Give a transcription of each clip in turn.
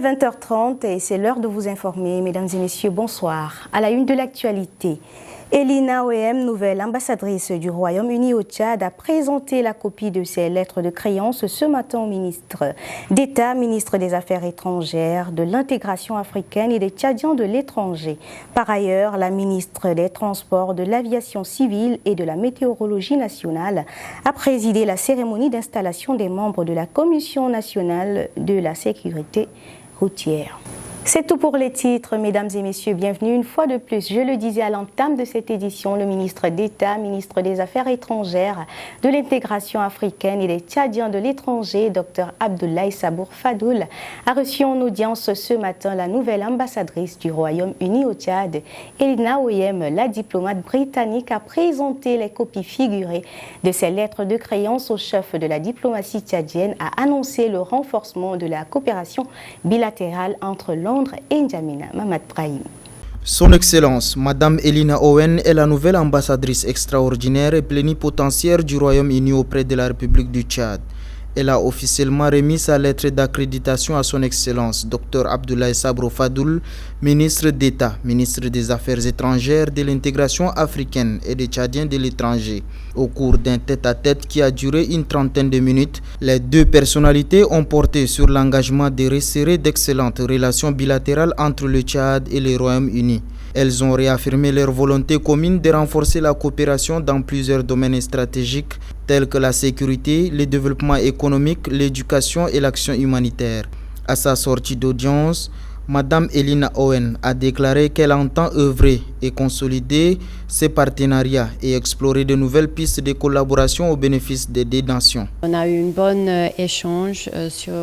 20h30 et c'est l'heure de vous informer. Mesdames et messieurs, bonsoir. À la une de l'actualité, Elina Oem, nouvelle ambassadrice du Royaume-Uni au Tchad, a présenté la copie de ses lettres de créance ce matin au ministre d'État, ministre des Affaires étrangères, de l'intégration africaine et des Tchadiens de l'étranger. Par ailleurs, la ministre des Transports, de l'Aviation civile et de la Météorologie nationale a présidé la cérémonie d'installation des membres de la Commission nationale de la sécurité routière. C'est tout pour les titres, mesdames et messieurs, bienvenue une fois de plus. Je le disais à l'entame de cette édition, le ministre d'État, ministre des Affaires étrangères, de l'intégration africaine et des Tchadiens de l'étranger, Dr Abdoulaye Sabour Fadoul, a reçu en audience ce matin la nouvelle ambassadrice du Royaume-Uni au Tchad. Elina Oem, la diplomate britannique, a présenté les copies figurées de ses lettres de créance au chef de la diplomatie tchadienne, a annoncé le renforcement de la coopération bilatérale entre Londres et N'Djamena. Mamad Brahim. Son Excellence, Madame Elina Owen est la nouvelle ambassadrice extraordinaire et plénipotentiaire du Royaume-Uni auprès de la République du Tchad. Elle a officiellement remis sa lettre d'accréditation à son Excellence, Dr Abdoulaye Sabour Fadoul, ministre d'État, ministre des Affaires étrangères, de l'intégration africaine et des Tchadiens de l'étranger. Au cours d'un tête-à-tête qui a duré une trentaine de minutes, les deux personnalités ont porté sur l'engagement de resserrer d'excellentes relations bilatérales entre le Tchad et le Royaume-Uni. Elles ont réaffirmé leur volonté commune de renforcer la coopération dans plusieurs domaines stratégiques tels que la sécurité, le développement économique, l'éducation et l'action humanitaire. À sa sortie d'audience, Madame Elina Owen a déclaré qu'elle entend œuvrer et consolider ses partenariats et explorer de nouvelles pistes de collaboration au bénéfice des deux nations. On a eu un bon échange sur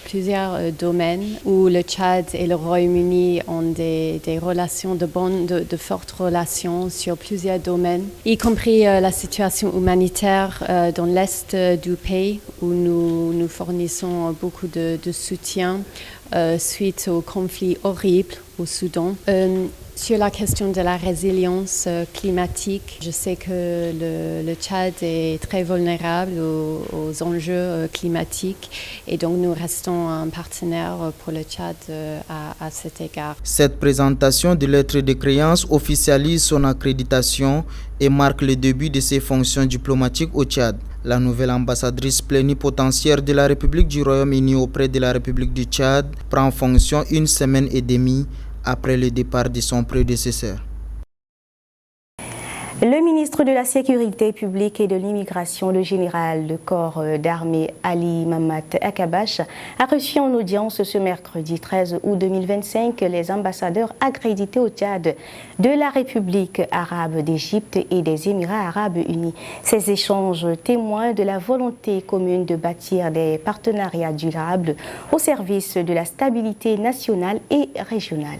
plusieurs domaines où le Tchad et le Royaume-Uni ont des relations de fortes relations sur plusieurs domaines, y compris la situation humanitaire dans l'est du pays où nous fournissons beaucoup de soutien suite au conflit horrible au Soudan. Sur la question de la résilience climatique, je sais que le Tchad est très vulnérable aux enjeux climatiques et donc nous restons un partenaire pour le Tchad à cet égard. Cette présentation de lettre de créance officialise son accréditation et marque le début de ses fonctions diplomatiques au Tchad. La nouvelle ambassadrice plénipotentiaire de la République du Royaume-Uni auprès de la République du Tchad prend fonction une semaine et demie après le départ de son prédécesseur. Le ministre de la Sécurité publique et de l'immigration, le général de corps d'armée Ali Mamat Akabash, a reçu en audience ce mercredi 13 août 2025 les ambassadeurs accrédités au Tchad de la République arabe d'Égypte et des Émirats arabes unis. Ces échanges témoignent de la volonté commune de bâtir des partenariats durables au service de la stabilité nationale et régionale.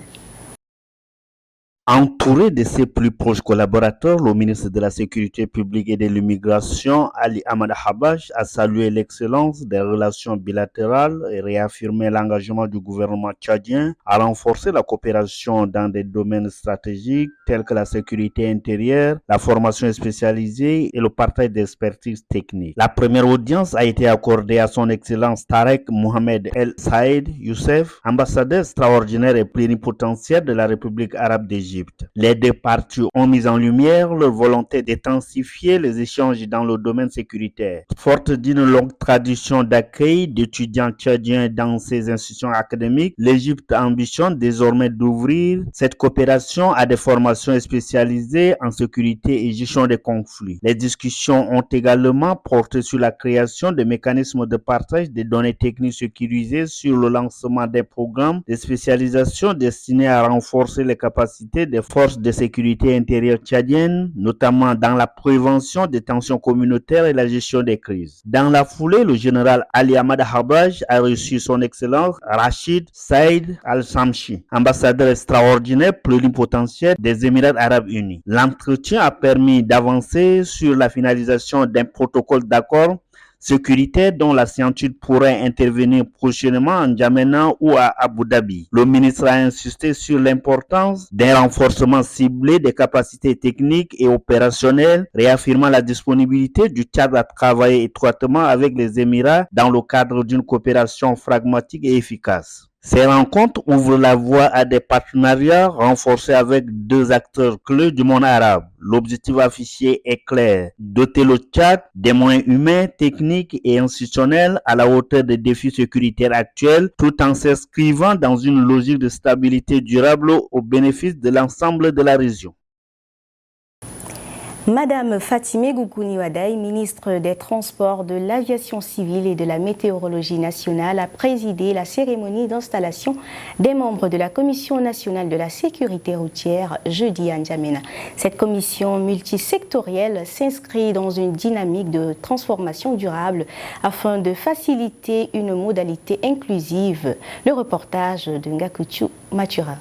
Entouré de ses plus proches collaborateurs, le ministre de la Sécurité publique et de l'immigration, Ali Ahmad Habash, a salué l'excellence des relations bilatérales et réaffirmé l'engagement du gouvernement tchadien à renforcer la coopération dans des domaines stratégiques tels que la sécurité intérieure, la formation spécialisée et le partage d'expertise technique. La première audience a été accordée à son Excellence Tarek Mohamed El Saïd Youssef, ambassadeur extraordinaire et plénipotentiaire de la République arabe d'Égypte. Les deux parties ont mis en lumière leur volonté d'intensifier les échanges dans le domaine sécuritaire. Forte d'une longue tradition d'accueil d'étudiants tchadiens dans ses institutions académiques, l'Égypte ambitionne désormais d'ouvrir cette coopération à des formations spécialisées en sécurité et gestion des conflits. Les discussions ont également porté sur la création de mécanismes de partage des données techniques sécurisées sur le lancement des programmes de spécialisation destinés à renforcer les capacités des forces de sécurité intérieure tchadiennes, notamment dans la prévention des tensions communautaires et la gestion des crises. Dans la foulée, le général Ali Ahmad Habaj a reçu son Excellence Rachid Saïd Al-Samshi, ambassadeur extraordinaire plénipotentiaire des Émirats arabes unis. L'entretien a permis d'avancer sur la finalisation d'un protocole d'accord sécuritaire dont la signature pourrait intervenir prochainement en N'Djamena ou à Abu Dhabi. Le ministre a insisté sur l'importance d'un renforcement ciblé des capacités techniques et opérationnelles, réaffirmant la disponibilité du Tchad à travailler étroitement avec les Émirats dans le cadre d'une coopération pragmatique et efficace. Ces rencontres ouvrent la voie à des partenariats renforcés avec deux acteurs clés du monde arabe. L'objectif affiché est clair, doter le Tchad des moyens humains, techniques et institutionnels à la hauteur des défis sécuritaires actuels, tout en s'inscrivant dans une logique de stabilité durable au bénéfice de l'ensemble de la région. Madame Fatimé Goukouni Wadaï, ministre des Transports, de l'Aviation civile et de la Météorologie nationale, a présidé la cérémonie d'installation des membres de la Commission nationale de la sécurité routière jeudi à N'Djamena. Cette commission multisectorielle s'inscrit dans une dynamique de transformation durable afin de faciliter une modalité inclusive. Le reportage de Ngakutu Matura.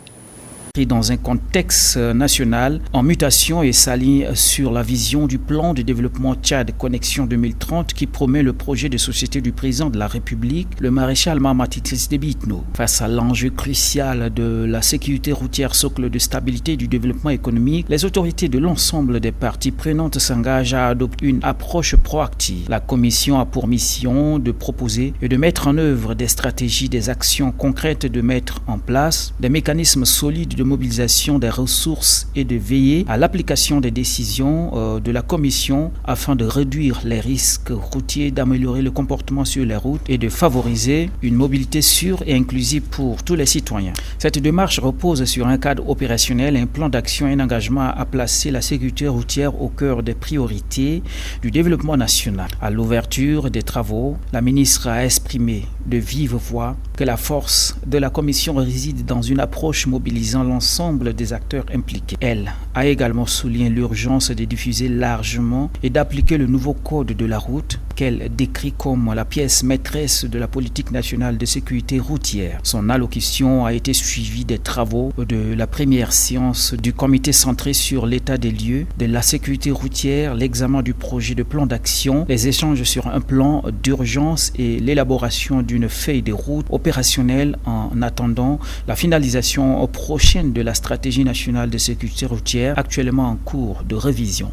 Dans un contexte national en mutation et s'aligne sur la vision du plan de développement Tchad Connexion 2030 qui promet le projet de société du président de la République, le maréchal Mahamat Idriss Déby Itno. Face à l'enjeu crucial de la sécurité routière, socle de stabilité et du développement économique, les autorités de l'ensemble des parties prenantes s'engagent à adopter une approche proactive. La commission a pour mission de proposer et de mettre en œuvre des stratégies, des actions concrètes, de mettre en place des mécanismes solides de mobilisation des ressources et de veiller à l'application des décisions de la Commission afin de réduire les risques routiers, d'améliorer le comportement sur les routes et de favoriser une mobilité sûre et inclusive pour tous les citoyens. Cette démarche repose sur un cadre opérationnel, un plan d'action et un engagement à placer la sécurité routière au cœur des priorités du développement national. À l'ouverture des travaux, la ministre a exprimé de vive voix que la force de la Commission réside dans une approche mobilisant l'ensemble des acteurs impliqués. Elle a également souligné l'urgence de diffuser largement et d'appliquer le nouveau code de la route qu'elle décrit comme la pièce maîtresse de la politique nationale de sécurité routière. Son allocution a été suivie des travaux de la première séance du comité centré sur l'état des lieux de la sécurité routière, l'examen du projet de plan d'action, les échanges sur un plan d'urgence et l'élaboration d'une feuille de route opérationnelle en attendant la finalisation prochaine de la stratégie nationale de sécurité routière actuellement en cours de révision.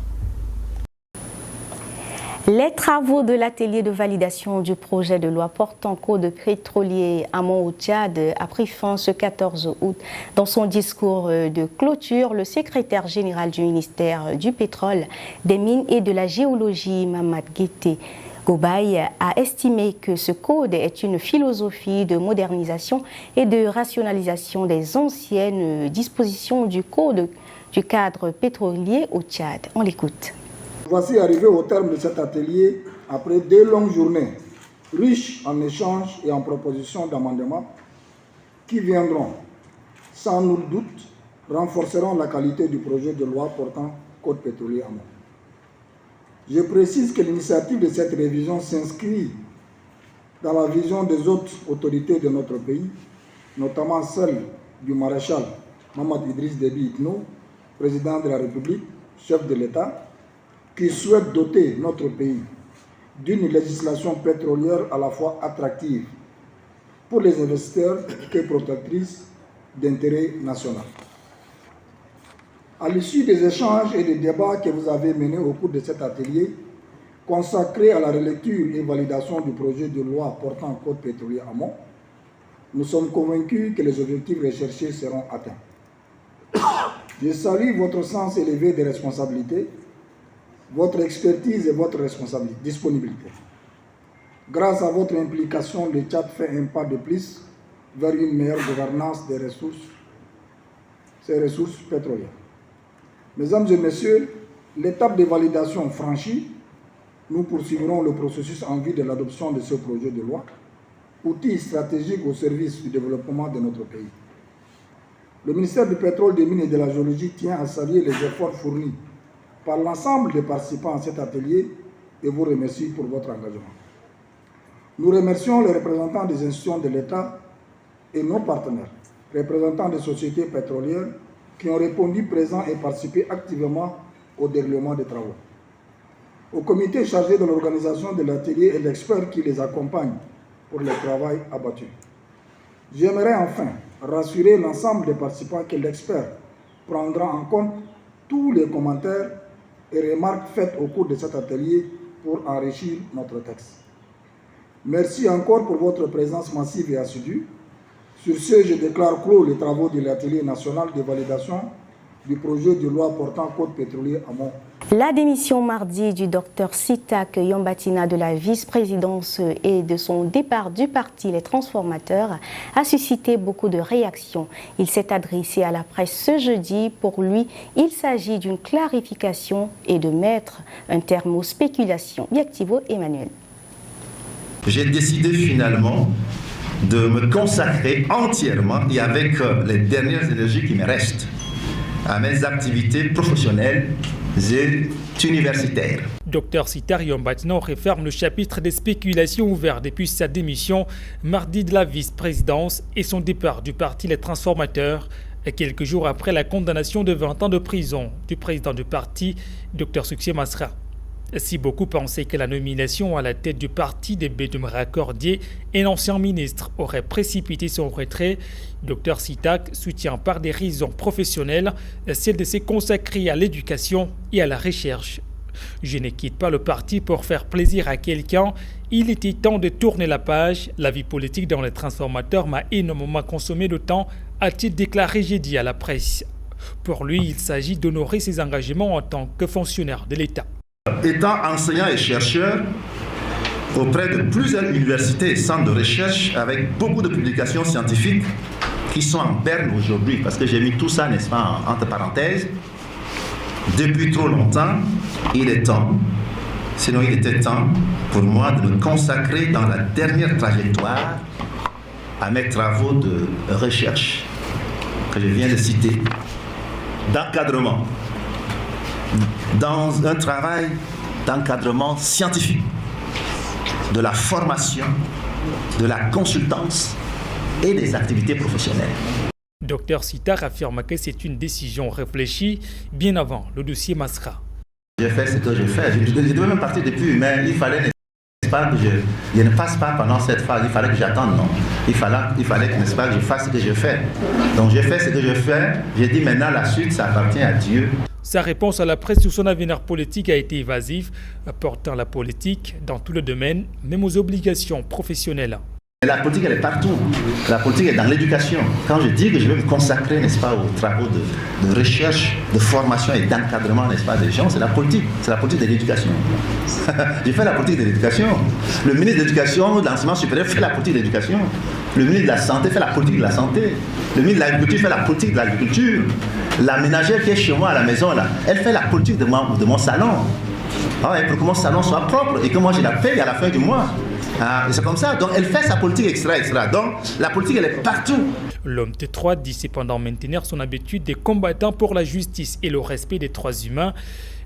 Les travaux de l'atelier de validation du projet de loi portant code pétrolier amont au Tchad a pris fin ce 14 août. Dans son discours de clôture, le secrétaire général du ministère du pétrole, des mines et de la géologie, Mamad Guété Gobaï, a estimé que ce code est une philosophie de modernisation et de rationalisation des anciennes dispositions du code du cadre pétrolier au Tchad. On l'écoute. Voici arrivé au terme de cet atelier après 2 longues journées, riches en échanges et en propositions d'amendements qui viendront, sans nul doute, renforceront la qualité du projet de loi portant code pétrolier amont. Je précise que l'initiative de cette révision s'inscrit dans la vision des autres autorités de notre pays, notamment celle du maréchal Mahamat Idriss Déby Itno, président de la République, chef de l'État, qui souhaite doter notre pays d'une législation pétrolière à la fois attractive pour les investisseurs et protectrice d'intérêt national. À l'issue des échanges et des débats que vous avez menés au cours de cet atelier, consacré à la relecture et validation du projet de loi portant code pétrolier amont, nous sommes convaincus que les objectifs recherchés seront atteints. Je salue votre sens élevé des responsabilités, votre expertise et votre disponibilité. Grâce à votre implication, le Tchad fait un pas de plus vers une meilleure gouvernance des ressources, ces ressources pétrolières. Mesdames et messieurs, l'étape de validation franchie, nous poursuivrons le processus en vue de l'adoption de ce projet de loi, outil stratégique au service du développement de notre pays. Le ministère du Pétrole, des Mines et de la Géologie tient à saluer les efforts fournis par l'ensemble des participants à cet atelier et vous remercie pour votre engagement. Nous remercions les représentants des institutions de l'État et nos partenaires, représentants des sociétés pétrolières qui ont répondu présents et participé activement au déroulement des travaux. Au comité chargé de l'organisation de l'atelier et l'expert qui les accompagne pour le travail abattu. J'aimerais enfin rassurer l'ensemble des participants que l'expert prendra en compte tous les commentaires et remarques faites au cours de cet atelier pour enrichir notre texte. Merci encore pour votre présence massive et assidue. Sur ce, je déclare clos les travaux de l'atelier national de validation du projet de loi portant code pétrolier à Mont. La démission mardi du docteur Sitak Yombatina de la vice-présidence et de son départ du parti Les Transformateurs a suscité beaucoup de réactions. Il s'est adressé à la presse ce jeudi. Pour lui, il s'agit d'une clarification et de mettre un terme aux spéculations. Biactivo Emmanuel. J'ai décidé finalement de me consacrer entièrement et avec les dernières énergies qui me restent à mes activités professionnelles et universitaires. Dr Sitak Yombatina referme le chapitre des spéculations ouvertes depuis sa démission mardi de la vice-présidence et son départ du parti Les Transformateurs, quelques jours après la condamnation de 20 ans de prison du président du parti, Dr Succé Masra. Si beaucoup pensaient que la nomination à la tête du parti de Bédoum Raccordier et l'ancien ministre aurait précipité son retrait, Dr Sitak soutient par des raisons professionnelles celle de se consacrer à l'éducation et à la recherche. Je ne quitte pas le parti pour faire plaisir à quelqu'un. Il était temps de tourner la page. La vie politique dans les transformateurs m'a énormément consommé de temps, a-t-il déclaré jeudi à la presse. Pour lui, il s'agit d'honorer ses engagements en tant que fonctionnaire de l'État. Étant enseignant et chercheur auprès de plusieurs universités et centres de recherche avec beaucoup de publications scientifiques qui sont en berne aujourd'hui, parce que j'ai mis tout ça, n'est-ce pas, entre parenthèses, depuis trop longtemps, il est temps, sinon il était temps pour moi de me consacrer dans la dernière trajectoire à mes travaux de recherche que je viens de citer, d'encadrement, dans un travail d'encadrement scientifique, de la formation, de la consultance et des activités professionnelles. Dr Sitak affirme que c'est une décision réfléchie bien avant le dossier Masra. J'ai fait ce que je fais. Je devais même partir depuis, mais il fallait, n'est-ce pas, que je ne passe pas pendant cette phase. Il fallait que j'attende, non. Il fallait, n'est-ce pas, que je fasse ce que je fais. Donc j'ai fait ce que je fais. J'ai dit maintenant la suite, ça appartient à Dieu. Sa réponse à la presse sur son avenir politique a été évasive, apportant la politique dans tout le domaine, même aux obligations professionnelles. La politique, elle est partout. La politique est dans l'éducation. Quand je dis que je vais me consacrer, n'est-ce pas, aux travaux de recherche, de formation et d'encadrement, n'est-ce pas, des gens, c'est la politique. C'est la politique de l'éducation. J'ai fait la politique de l'éducation. Le ministre de l'Éducation, de l'enseignement supérieur fait la politique de l'éducation. Le ministre de la Santé fait la politique de la santé. Le ministre de l'Agriculture fait la politique de l'agriculture. La ménagère qui est chez moi à la maison, là, elle fait la politique de mon salon. Pour que mon salon soit propre et que moi je la paye à la fin du mois. C'est comme ça. Donc elle fait sa politique extra. Donc la politique, elle est partout. L'homme T3 dit cependant maintenir son habitude des combattants pour la justice et le respect des droits humains,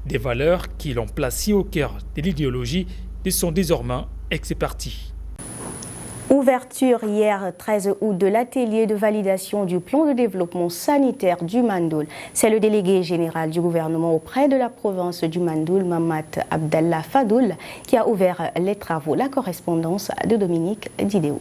des valeurs qui l'ont placé au cœur de l'idéologie de son désormais ex-parti. Ouverture hier 13 août de l'atelier de validation du plan de développement sanitaire du Mandoul. C'est le délégué général du gouvernement auprès de la province du Mandoul, Mamat Abdallah Fadoul, qui a ouvert les travaux. La correspondance de Dominique Didéo.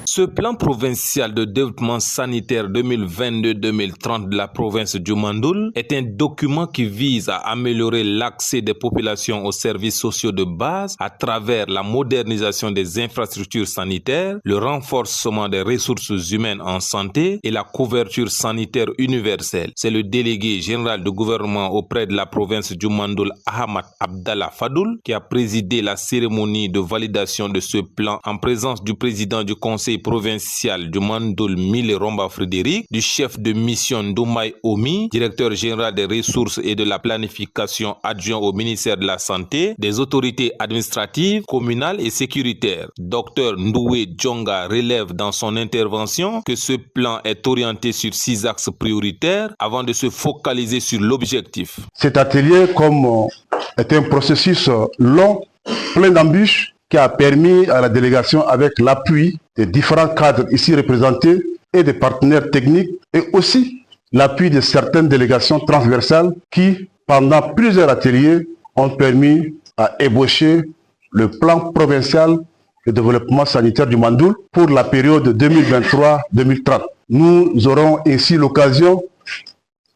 Ce plan provincial de développement sanitaire 2022-2030 de la province du Mandoul est un document qui vise à améliorer l'accès des populations aux services sociaux de base à travers la modernisation des infrastructures sanitaires, le renforcement des ressources humaines en santé et la couverture sanitaire universelle. C'est le délégué général du gouvernement auprès de la province du Mandoul, Ahmad Abdallah Fadoul, qui a présidé la cérémonie de validation de ce plan en présence du président du conseil provincial du Mandoul, Mille Romba Frédéric, du chef de mission Doumaï Omi, directeur général des ressources et de la planification adjoint au ministère de la Santé, des autorités administratives, communales et sécuritaires. Dr Ndoué Djonga relève dans son intervention que ce plan est orienté sur 6 axes prioritaires avant de se focaliser sur l'objectif. Cet atelier, comme est un processus long, plein d'embûches, qui a permis à la délégation, avec l'appui des différents cadres ici représentés et des partenaires techniques, et aussi l'appui de certaines délégations transversales qui, pendant plusieurs ateliers, ont permis à ébaucher le plan provincial de développement sanitaire du Mandoul pour la période 2023-2030. Nous aurons ainsi l'occasion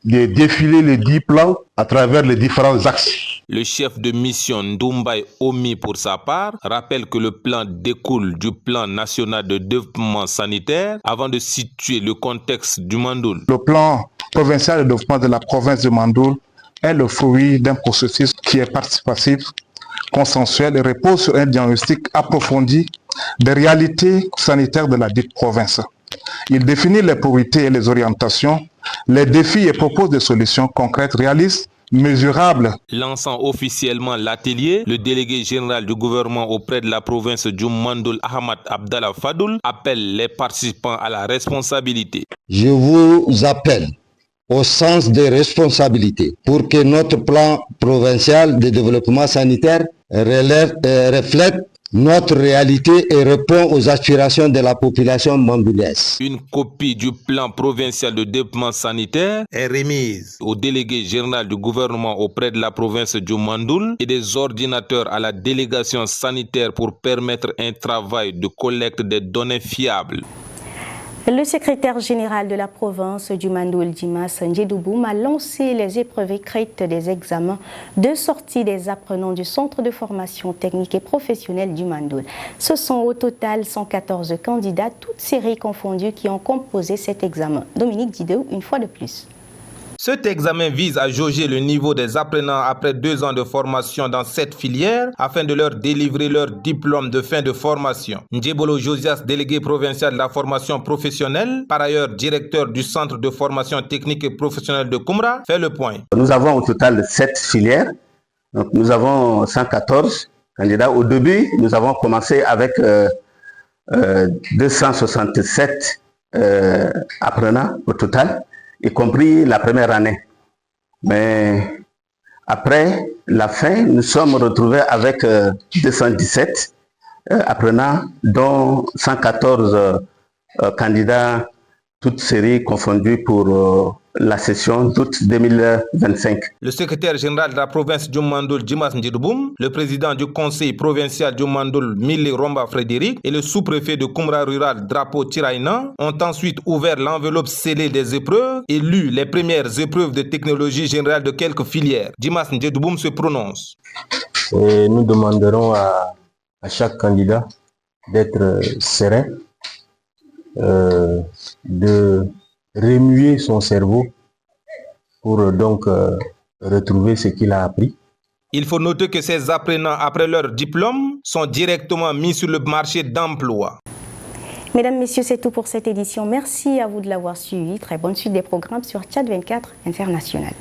de défiler les 10 plans à travers les différents axes. Le chef de mission Ndoumbaye Omi, pour sa part, rappelle que le plan découle du plan national de développement sanitaire avant de situer le contexte du Mandoul. Le plan provincial de développement de la province du Mandoul est le fruit d'un processus qui est participatif, consensuel et repose sur un diagnostic approfondi des réalités sanitaires de la dite province. Il définit les priorités et les orientations, les défis et propose des solutions concrètes, réalistes, mesurables. Lançant officiellement l'atelier, le délégué général du gouvernement auprès de la province du Mandoul, Ahmad Abdallah Fadoul, appelle les participants à la responsabilité. Je vous appelle au sens des responsabilités pour que notre plan provincial de développement sanitaire reflète notre réalité et répond aux aspirations de la population mandoulaise. Une copie du plan provincial de développement sanitaire est remise au délégué général du gouvernement auprès de la province du Mandoul et des ordinateurs à la délégation sanitaire pour permettre un travail de collecte des données fiables. Le secrétaire général de la province du Mandoul, Dimas Ndjedouboum, a lancé les épreuves écrites des examens de sortie des apprenants du centre de formation technique et professionnelle du Mandoul. Ce sont au total 114 candidats, toutes séries confondues, qui ont composé cet examen. Dominique Didou, une fois de plus. Cet examen vise à jauger le niveau des apprenants après 2 ans de formation dans cette filière afin de leur délivrer leur diplôme de fin de formation. Ndjebolo Josias, délégué provincial de la formation professionnelle, par ailleurs directeur du centre de formation technique et professionnelle de Koumra, fait le point. Nous avons au total 7 filières. Donc nous avons 114 candidats. Au début, nous avons commencé avec 267 apprenants au total, y compris la première année. Mais après la fin, nous sommes retrouvés avec 217 apprenants, dont 114 candidats, toutes séries confondues pour la session d'août 2025. Le secrétaire général de la province du Mandoul, Dimas Ndjedouboum, le président du conseil provincial du Mandoul, Mili Romba Frédéric, et le sous-préfet de Koumra Rural, Drapeau Tiraïna, ont ensuite ouvert l'enveloppe scellée des épreuves et lu les premières épreuves de technologie générale de quelques filières. Dimas Ndjedouboum se prononce. Et nous demanderons à chaque candidat d'être serein, de remuer son cerveau pour donc retrouver ce qu'il a appris. Il faut noter que ces apprenants, après leur diplôme, sont directement mis sur le marché d'emploi. Mesdames, Messieurs, c'est tout pour cette édition. Merci à vous de l'avoir suivi. Très bonne suite des programmes sur Tchad 24 International.